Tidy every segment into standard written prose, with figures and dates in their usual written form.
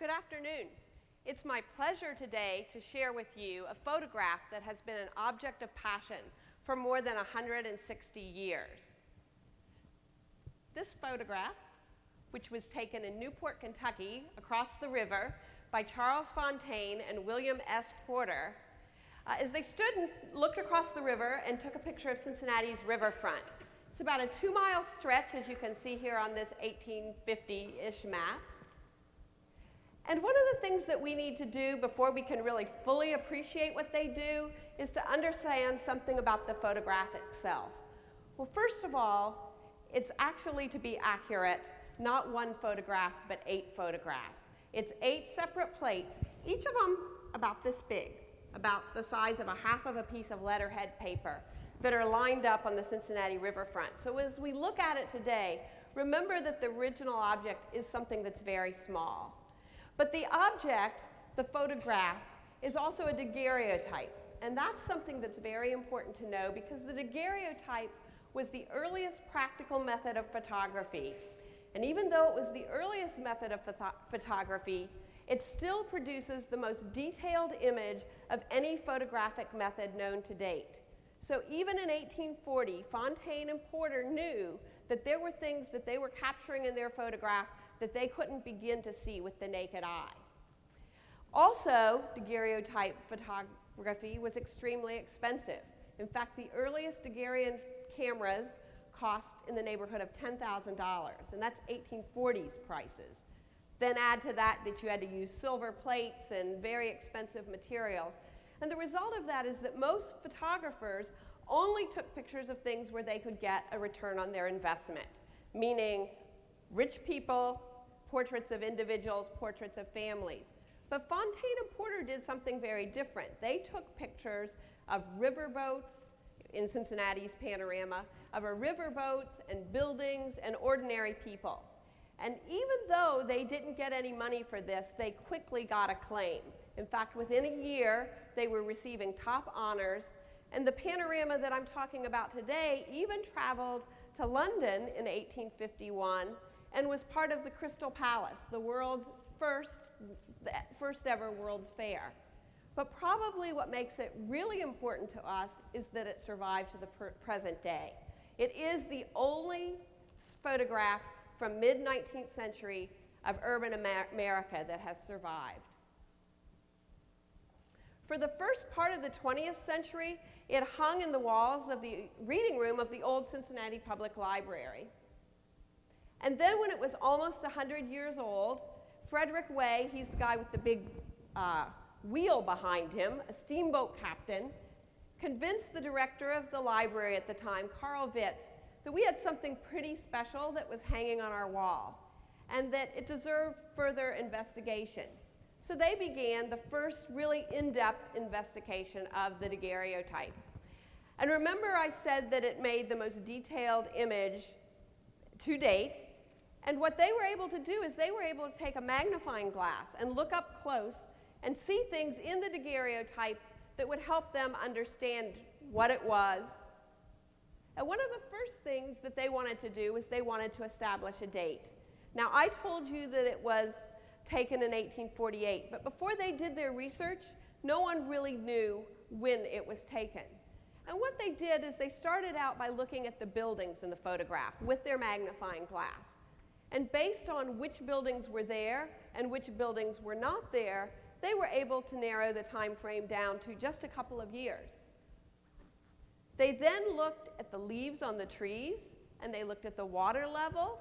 Good afternoon. It's my pleasure today to share with you a photograph that has been an object of passion for more than 160 years. This photograph, which was taken in Newport, Kentucky, across the river by Charles Fontaine and William S. Porter, as they stood and looked across the river and took a picture of Cincinnati's riverfront. It's about a 2-mile stretch, as you can see here on this 1850-ish map. And one of the things that we need to do before we can really fully appreciate what they do is to understand something about the photograph itself. Well, first of all, it's actually, to be accurate, not one photograph, but 8 photographs. It's 8 separate plates, each of them about this big, about the size of a half of a piece of letterhead paper, that are lined up on the Cincinnati riverfront. So as we look at it today, remember that the original object is something that's very small. But the object, the photograph, is also a daguerreotype. And that's something that's very important to know because the daguerreotype was the earliest practical method of photography. And even though it was the earliest method of photography, it still produces the most detailed image of any photographic method known to date. So even in 1840, Fontaine and Porter knew that there were things that they were capturing in their photograph that they couldn't begin to see with the naked eye. Also, daguerreotype photography was extremely expensive. In fact, the earliest daguerrean cameras cost in the neighborhood of $10,000, and that's 1840s prices. Then add to that you had to use silver plates and very expensive materials. And the result of that is that most photographers only took pictures of things where they could get a return on their investment, meaning rich people, portraits of individuals, portraits of families. But Fontaine and Porter did something very different. They took pictures of riverboats in Cincinnati's panorama, of riverboats and buildings and ordinary people. And even though they didn't get any money for this, they quickly got acclaim. In fact, within a year, they were receiving top honors. And the panorama that I'm talking about today even traveled to London in 1851 and was part of the Crystal Palace, the world's first ever World's Fair. But probably what makes it really important to us is that it survived to the present day. It is the only photograph from mid-19th century of urban America that has survived. For the first part of the 20th century, it hung in the walls of the reading room of the old Cincinnati Public Library. And then when it was almost 100 years old, Frederick Way, he's the guy with the big wheel behind him, a steamboat captain, convinced the director of the library at the time, Carl Witz, that we had something pretty special that was hanging on our wall and that it deserved further investigation. So they began the first really in-depth investigation of the daguerreotype. And remember I said that it made the most detailed image to date. And what they were able to do is they were able to take a magnifying glass and look up close and see things in the daguerreotype that would help them understand what it was. And one of the first things that they wanted to do was they wanted to establish a date. Now, I told you that it was taken in 1848, but before they did their research, no one really knew when it was taken. And what they did is they started out by looking at the buildings in the photograph with their magnifying glass. And based on which buildings were there and which buildings were not there, they were able to narrow the time frame down to just a couple of years. They then looked at the leaves on the trees, and they looked at the water level,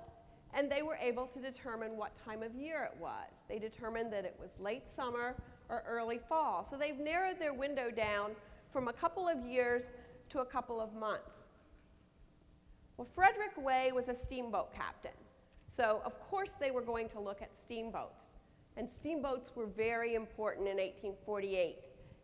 and they were able to determine what time of year it was. They determined that it was late summer or early fall. So they've narrowed their window down from a couple of years to a couple of months. Well, Frederick Way was a steamboat captain. So, of course, they were going to look at steamboats. And steamboats were very important in 1848.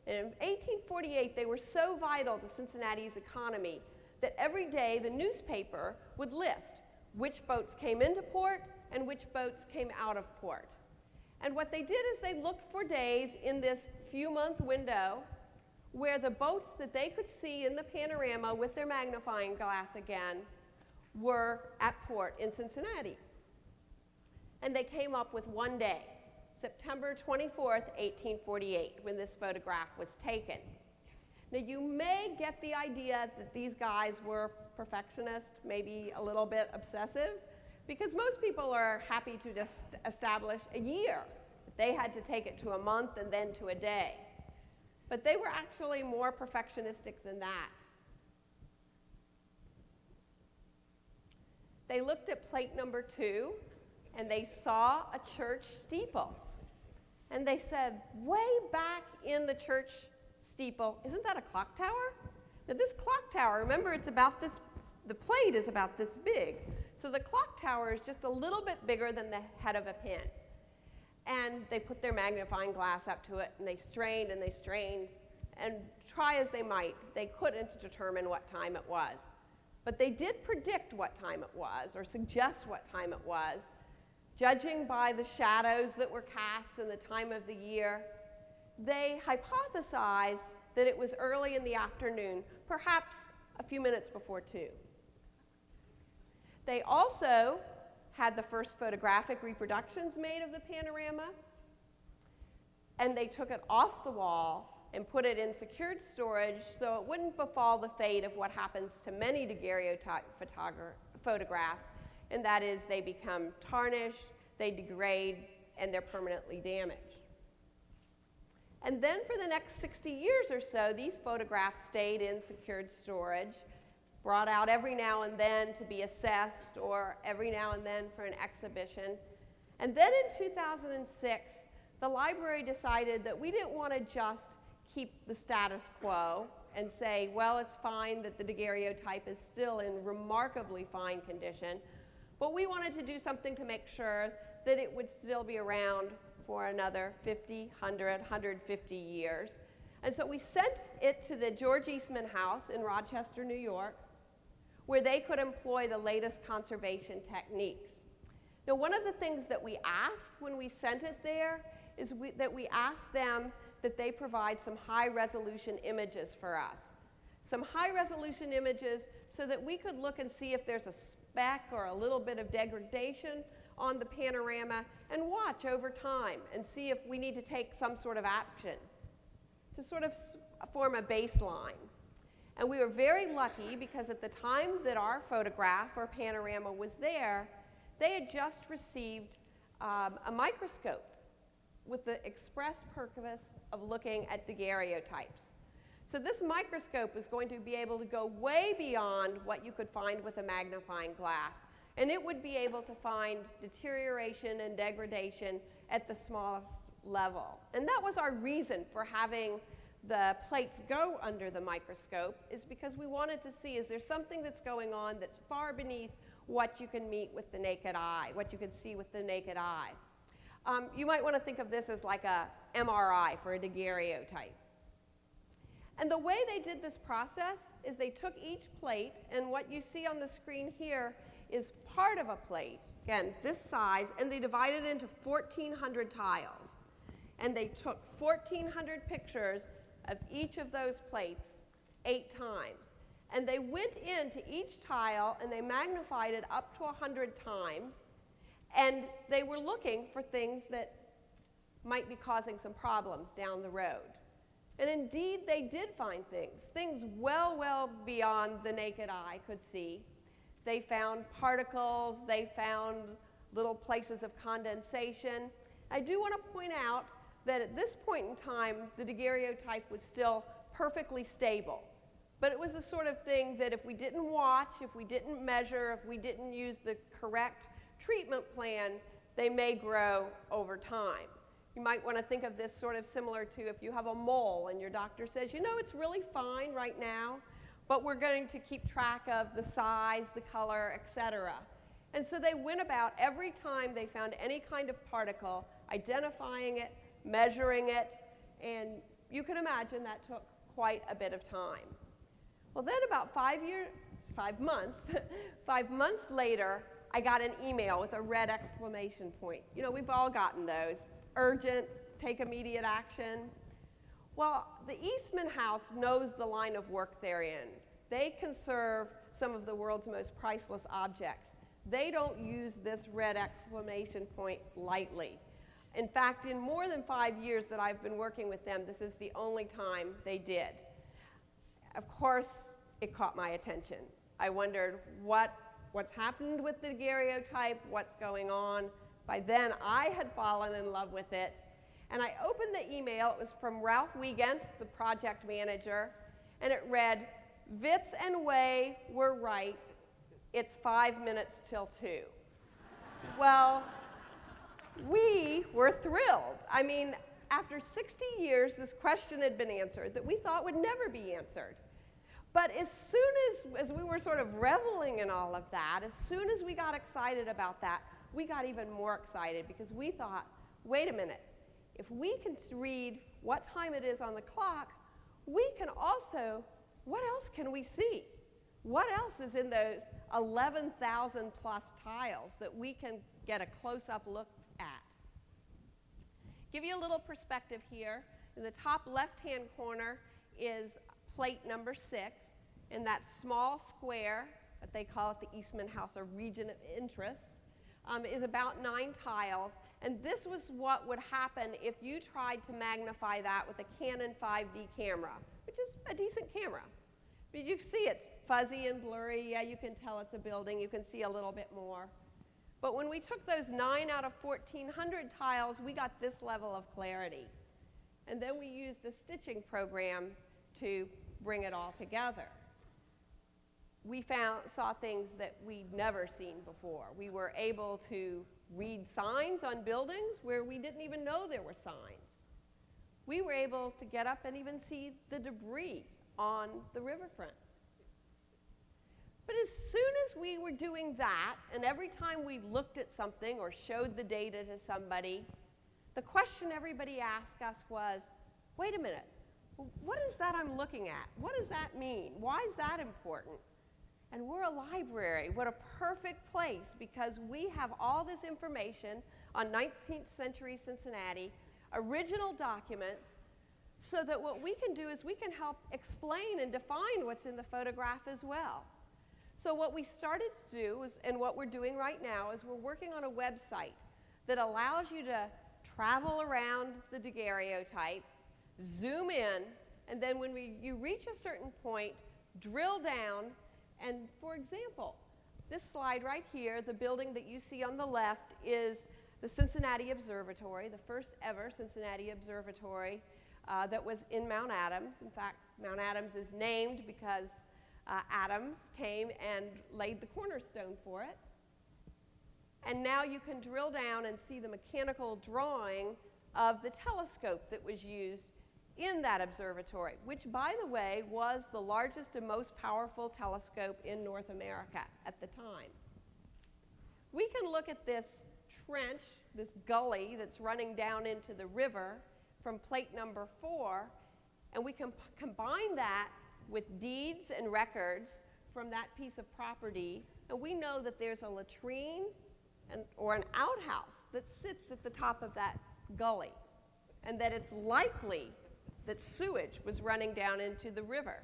And in 1848, they were so vital to Cincinnati's economy that every day the newspaper would list which boats came into port and which boats came out of port. And what they did is they looked for days in this few-month window where the boats that they could see in the panorama with their magnifying glass again were at port in Cincinnati. And they came up with one day. September 24th, 1848, when this photograph was taken. Now, you may get the idea that these guys were perfectionists, maybe a little bit obsessive, because most people are happy to just establish a year. They had to take it to a month and then to a day. But they were actually more perfectionistic than that. They looked at plate number 2, and they saw a church steeple. And they said, way back in the church steeple, isn't that a clock tower? Now this clock tower, remember, it's about this, the plate is about this big. So the clock tower is just a little bit bigger than the head of a pin. And they put their magnifying glass up to it, and they strained, and try as they might, they couldn't determine what time it was. But they did predict what time it was, or suggest what time it was, judging by the shadows that were cast and the time of the year. They hypothesized that it was early in the afternoon, perhaps a few minutes before 2. They also had the first photographic reproductions made of the panorama, and they took it off the wall and put it in secured storage so it wouldn't befall the fate of what happens to many daguerreotype photographs, and that is they become tarnished, they degrade, and they're permanently damaged. And then for the next 60 years or so, these photographs stayed in secured storage, brought out every now and then to be assessed, or every now and then for an exhibition. And then in 2006, the library decided that we didn't want to just keep the status quo and say, well, it's fine that the daguerreotype is still in remarkably fine condition, but we wanted to do something to make sure that it would still be around for another 50, 100, 150 years. And so we sent it to the George Eastman House in Rochester, New York, where they could employ the latest conservation techniques. Now, one of the things that we asked when we sent it there is that we asked them that they provide some high-resolution images for us. Some high-resolution images so that we could look and see if there's a speck or a little bit of degradation on the panorama and watch over time and see if we need to take some sort of action to sort of form a baseline. And we were very lucky because at the time that our photograph or panorama was there, they had just received a microscope with the express purpose of looking at daguerreotypes. So this microscope is going to be able to go way beyond what you could find with a magnifying glass. And it would be able to find deterioration and degradation at the smallest level. And that was our reason for having the plates go under the microscope, is because we wanted to see, is there something that's going on that's far beneath what you can meet with the naked eye, what you can see with the naked eye. You might want to think of this as like a MRI for a daguerreotype. And the way they did this process is they took each plate, and what you see on the screen here is part of a plate, again, this size, and they divided it into 1,400 tiles. And they took 1,400 pictures of each of those plates 8 times. And they went into each tile and they magnified it up to 100 times, and they were looking for things that might be causing some problems down the road. And indeed, they did find things well, well beyond the naked eye could see. They found particles, they found little places of condensation. I do want to point out that at this point in time, the daguerreotype was still perfectly stable. But it was the sort of thing that if we didn't watch, if we didn't measure, if we didn't use the correct treatment plan, they may grow over time. You might want to think of this sort of similar to if you have a mole and your doctor says, you know, it's really fine right now, but we're going to keep track of the size, the color, etc. And so they went about every time they found any kind of particle, identifying it, measuring it, and you can imagine that took quite a bit of time. Well, then about 5 months later, I got an email with a red exclamation point. You know, we've all gotten those. Urgent, take immediate action. Well, the Eastman House knows the line of work they're in. They conserve some of the world's most priceless objects. They don't use this red exclamation point lightly. In fact, in more than 5 years that I've been working with them, this is the only time they did. Of course, it caught my attention. I wondered what's happened with the daguerreotype, what's going on. By then, I had fallen in love with it. And I opened the email. It was from Ralph Wiegand, the project manager, and it read, "Vitz and Way were right. It's 5 minutes till 2." Well, we were thrilled. I mean, after 60 years, this question had been answered that we thought would never be answered. But as soon as we were sort of reveling in all of that, as soon as we got excited about that, we got even more excited because we thought, wait a minute, if we can read what time it is on the clock, we can also, what else can we see? What else is in those 11,000 plus tiles that we can get a close-up look at? Give you a little perspective here. In the top left-hand corner is plate number 6, and that small square, that they call it the Eastman House, a region of interest, is about 9 tiles. And this was what would happen if you tried to magnify that with a Canon 5D camera, which is a decent camera. But you see it's fuzzy and blurry. Yeah, you can tell it's a building. You can see a little bit more. But when we took those 9 out of 1,400 tiles, we got this level of clarity. And then we used a stitching program to bring it all together. We saw things that we'd never seen before. We were able to read signs on buildings where we didn't even know there were signs. We were able to get up and even see the debris on the riverfront. But as soon as we were doing that, and every time we looked at something or showed the data to somebody, the question everybody asked us was, wait a minute, what is that I'm looking at? What does that mean? Why is that important? And we're a library. What a perfect place, because we have all this information on 19th century Cincinnati, original documents, so that what we can do is we can help explain and define what's in the photograph as well. So what we started to do, and what we're doing right now, is we're working on a website that allows you to travel around the daguerreotype, zoom in, and then when you reach a certain point, drill down. And for example, this slide right here, the building that you see on the left is the Cincinnati Observatory, the first ever Cincinnati Observatory that was in Mount Adams. In fact, Mount Adams is named because Adams came and laid the cornerstone for it. And now you can drill down and see the mechanical drawing of the telescope that was used in that observatory, which, by the way, was the largest and most powerful telescope in North America at the time. We can look at this trench, this gully that's running down into the river from plate number 4, and we can combine that with deeds and records from that piece of property, and we know that there's a latrine or an outhouse that sits at the top of that gully, and that it's likely that sewage was running down into the river.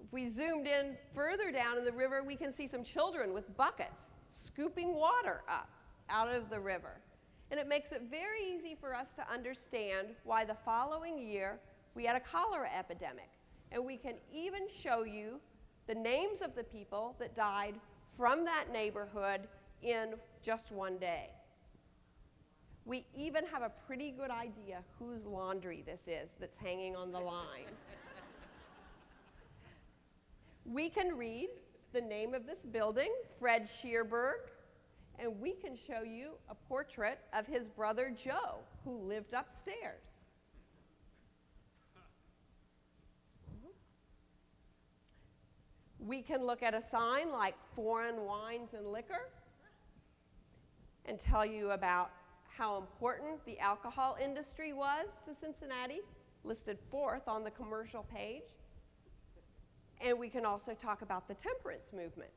If we zoomed in further down in the river, we can see some children with buckets scooping water up out of the river. And it makes it very easy for us to understand why the following year we had a cholera epidemic. And we can even show you the names of the people that died from that neighborhood in just one day. We even have a pretty good idea whose laundry this is that's hanging on the line. We can read the name of this building, Fred Shearberg, and we can show you a portrait of his brother Joe, who lived upstairs. We can look at a sign like foreign wines and liquor and tell you about how important the alcohol industry was to Cincinnati, listed 4th on the commercial page. And we can also talk about the temperance movement.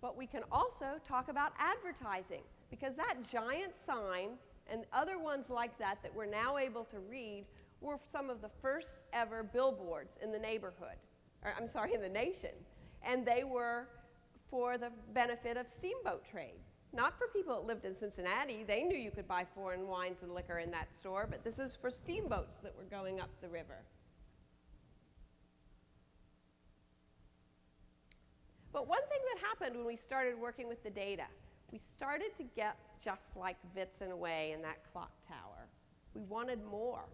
But we can also talk about advertising, because that giant sign and other ones like that that we're now able to read were some of the first ever billboards in the neighborhood, or in the nation. And they were for the benefit of steamboat trade. Not for people that lived in Cincinnati. They knew you could buy foreign wines and liquor in that store, but this is for steamboats that were going up the river. But one thing that happened when we started working with the data, we started to get just like Witz in a way in that clock tower. We wanted more.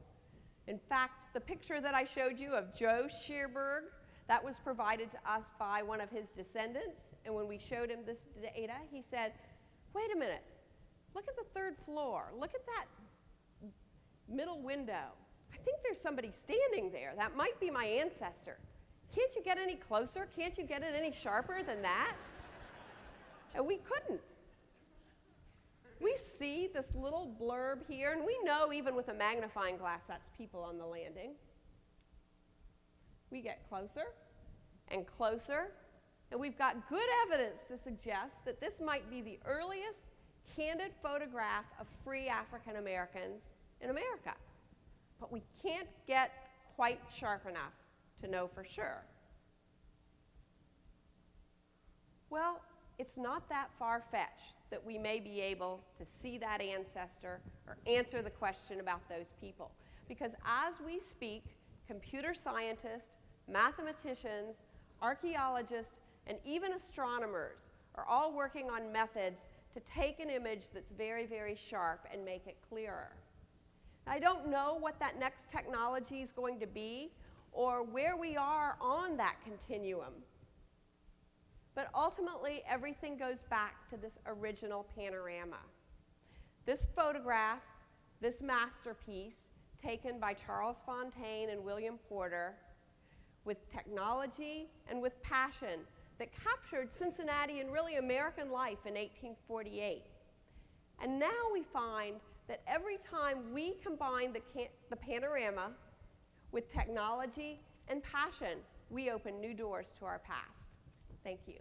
In fact, the picture that I showed you of Joe Shearberg, that was provided to us by one of his descendants. And when we showed him this data, he said, wait a minute, look at the third floor. Look at that middle window. I think there's somebody standing there. That might be my ancestor. Can't you get any closer? Can't you get it any sharper than that? And we couldn't. We see this little blurb here, and we know even with a magnifying glass that's people on the landing. We get closer and closer, and we've got good evidence to suggest that this might be the earliest candid photograph of free African Americans in America. But we can't get quite sharp enough to know for sure. Well, it's not that far-fetched that we may be able to see that ancestor or answer the question about those people. Because as we speak, computer scientists, mathematicians, archaeologists, and even astronomers are all working on methods to take an image that's very, very sharp and make it clearer. I don't know what that next technology is going to be or where we are on that continuum. But ultimately, everything goes back to this original panorama. This photograph, this masterpiece, taken by Charles Fontaine and William Porter, with technology and with passion, that captured Cincinnati and really American life in 1848. And now we find that every time we combine the panorama with technology and passion, we open new doors to our past. Thank you.